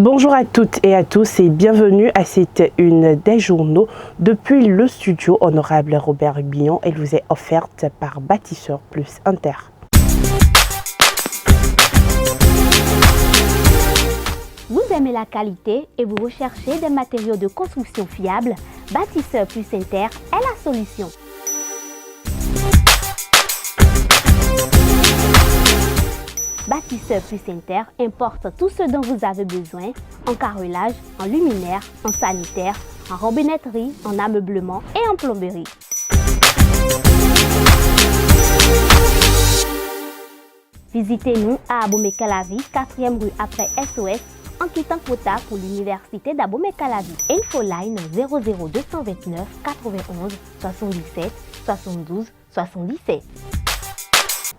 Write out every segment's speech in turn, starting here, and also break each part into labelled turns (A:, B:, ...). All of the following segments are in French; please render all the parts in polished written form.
A: Bonjour à toutes et à tous et bienvenue à cette une des journaux depuis le studio Honorable Robert Billon. Elle vous est offerte par Bâtisseur Plus Inter.
B: Vous aimez la qualité et vous recherchez des matériaux de construction fiables? Bâtisseur Plus Inter est la solution. Bâtisseur Plus Inter importe tout ce dont vous avez besoin en carrelage, en luminaire, en sanitaire, en robinetterie, en ameublement et en plomberie. Visitez-nous à Abomey-Calavi, 4e rue après SOS, en quittant Kota pour l'université d'Abomey-Calavi. Infoline 00229 91 77 72 77.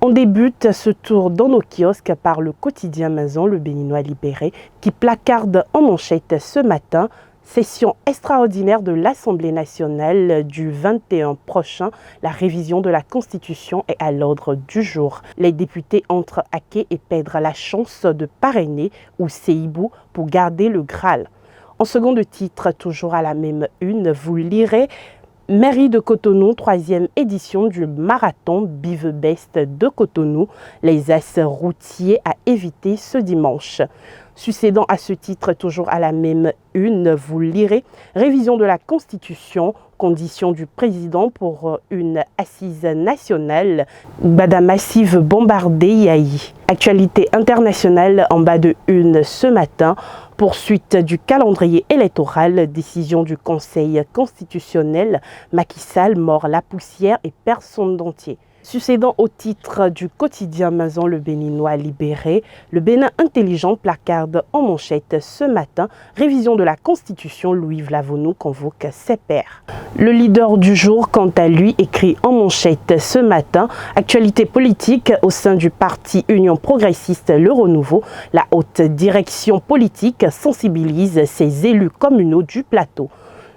A: On débute ce tour dans nos kiosques par le quotidien Mazon, le Béninois libéré, qui placarde en manchette ce matin. Session extraordinaire de l'Assemblée nationale du 21 prochain. La révision de la Constitution est à l'ordre du jour. Les députés entrent à quai et perdent la chance de parrainer ou Seibou pour garder le Graal. En second titre, toujours à la même une, vous lirez Mairie de Cotonou, 3e édition du marathon Bivebest de Cotonou. Les axes routiers à éviter ce dimanche. Succédant à ce titre, toujours à la même une, vous lirez Révision de la Constitution, condition du président pour une assise nationale. Gbada massive bombardée Yahi. Actualité internationale en bas de une ce matin. Poursuite du calendrier électoral, décision du Conseil constitutionnel. Macky Sall mord la poussière et perd son dentier. Succédant au titre du quotidien Mazon, le Béninois libéré, le Bénin intelligent placarde en manchette ce matin. Révision de la Constitution, Louis Vlavonou convoque ses pairs. Le leader du jour, quant à lui, écrit en manchette ce matin. Actualité politique au sein du parti Union progressiste Le Renouveau. La haute direction politique sensibilise ses élus communaux du plateau.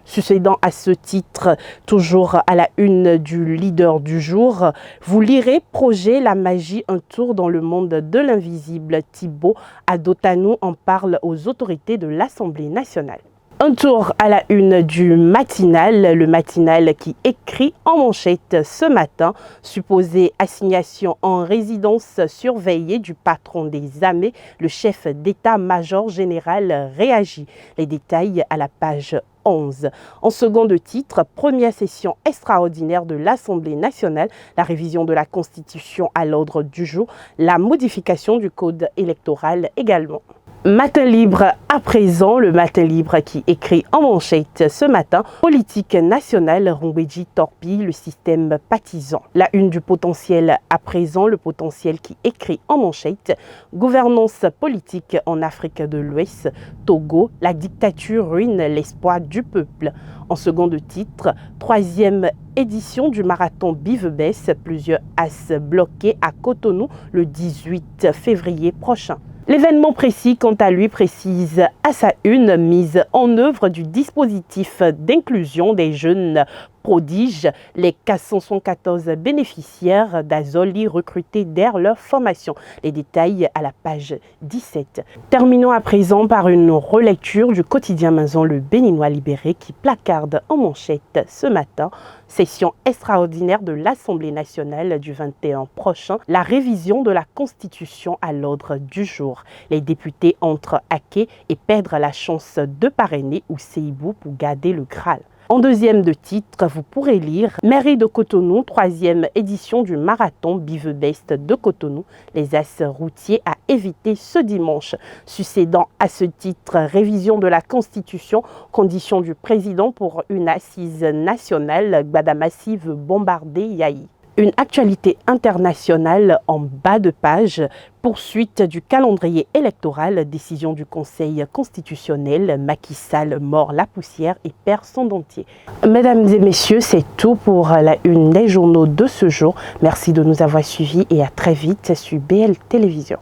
A: Succédant à ce titre, toujours à la une du leader du jour, vous lirez Projet La Magie, un tour dans le monde de l'invisible. Thibaut Adotanou en parle aux autorités de l'Assemblée nationale. Un tour à la une du matinal, le matinal qui écrit en manchette ce matin, supposée assignation en résidence surveillée du patron des armées, le chef d'état-major général réagit. Les détails à la page 11. En second titre, première session extraordinaire de l'Assemblée nationale, la révision de la Constitution à l'ordre du jour, la modification du code électoral également. Matin libre à présent, le matin libre qui écrit en manchette ce matin, politique nationale, Rombedji torpille le système partisan. La une du potentiel à présent, le potentiel qui écrit en manchette, gouvernance politique en Afrique de l'Ouest, Togo, la dictature ruine l'espoir du peuple. En second titre, 3e édition du marathon Bivebest, plusieurs as bloqués à Cotonou le 18 février prochain. L'événement précis, quant à lui, précise à sa une mise en œuvre du dispositif d'inclusion des jeunes prodiges, les 414 bénéficiaires d'Azoli recrutés dès leur formation. Les détails à la page 17. Terminons à présent par une relecture du quotidien Mazon, le Béninois libéré, qui placarde en manchette ce matin. Session extraordinaire de l'Assemblée nationale du 21 prochain, la révision de la Constitution à l'ordre du jour. Les députés entrent à quai et perdent la chance de parrainer ou Seibou pour garder le Graal. En deuxième titre, vous pourrez lire Mairie de Cotonou, 3e édition du marathon Bivebest de Cotonou, les axes routiers à éviter ce dimanche. Succédant à ce titre, révision de la Constitution, condition du président pour une assise nationale, Gbada massive bombardée Yahi. Une actualité internationale en bas de page, poursuite du calendrier électoral, décision du Conseil constitutionnel, Macky Sall mord la poussière et perd son dentier. Mesdames et messieurs, c'est tout pour la une des journaux de ce jour. Merci de nous avoir suivis et à très vite sur BL Télévision.